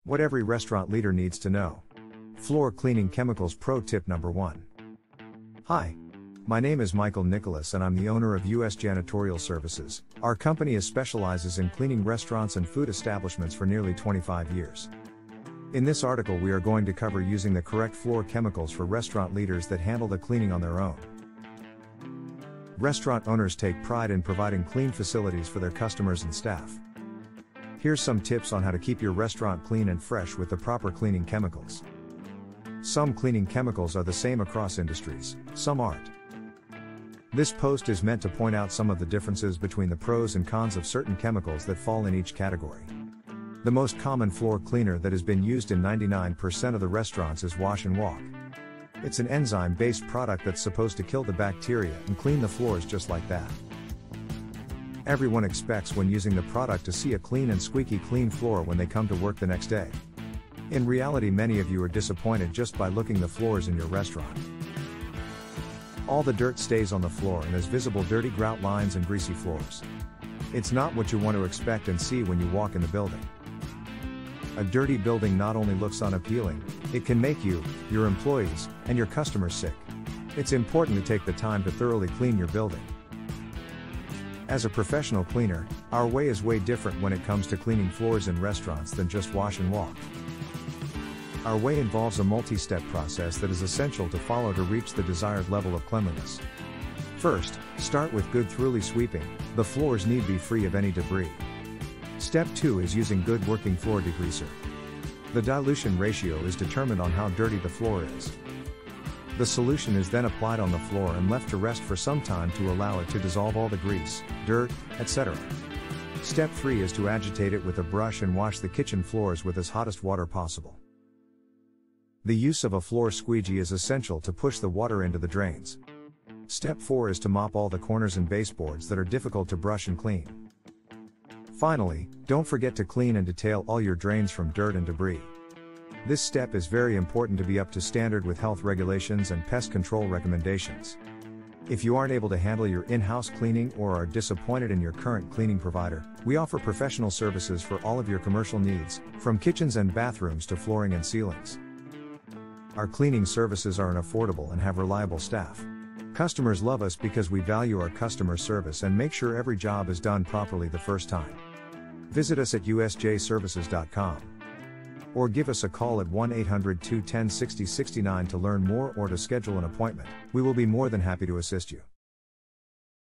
What every restaurant leader needs to know. Floor cleaning chemicals pro tip number 1. Hi. My name is Michael Nicholas and I'm the owner of US Janitorial Services. Our company specializes in cleaning restaurants and food establishments for nearly 25 years. In this article we are going to cover using the correct floor chemicals for restaurant leaders that handle the cleaning on their own. Restaurant owners take pride in providing clean facilities for their customers and staff. Here's some tips on how to keep your restaurant clean and fresh with the proper cleaning chemicals. Some cleaning chemicals are the same across industries, some aren't. This post is meant to point out some of the differences between the pros and cons of certain chemicals that fall in each category. The most common floor cleaner that has been used in 99% of the restaurants is Wash and Walk. It's an enzyme-based product that's supposed to kill the bacteria and clean the floors just like that. Everyone expects when using the product to see a clean and squeaky clean floor when they come to work the next day. In reality, many of you are disappointed just by looking the floors in your restaurant. All the dirt stays on the floor and is visible dirty grout lines and greasy floors. It's not what you want to expect and see when you walk in the building. A dirty building not only looks unappealing, it can make you, your employees, and your customers sick. It's important to take the time to thoroughly clean your building. As a professional cleaner, our way is way different when it comes to cleaning floors in restaurants than just Wash and Walk. Our way involves a multi-step process that is essential to follow to reach the desired level of cleanliness. First, start with good thoroughly sweeping. The floors need be free of any debris. Step 2 is using good working floor degreaser. The dilution ratio is determined on how dirty the floor is. The solution is then applied on the floor and left to rest for some time to allow it to dissolve all the grease, dirt, etc. Step 3 is to agitate it with a brush and wash the kitchen floors with as hottest water possible. The use of a floor squeegee is essential to push the water into the drains. Step 4 is to mop all the corners and baseboards that are difficult to brush and clean. Finally, don't forget to clean and detail all your drains from dirt and debris. This step is very important to be up to standard with health regulations and pest control recommendations. If you aren't able to handle your in-house cleaning or are disappointed in your current cleaning provider, we offer professional services for all of your commercial needs, from kitchens and bathrooms to flooring and ceilings. Our cleaning services are affordable and have reliable staff. Customers love us because we value our customer service and make sure every job is done properly the first time. Visit us at usjservices.com. Or give us a call at 1-800-210-6069 to learn more or to schedule an appointment. We will be more than happy to assist you.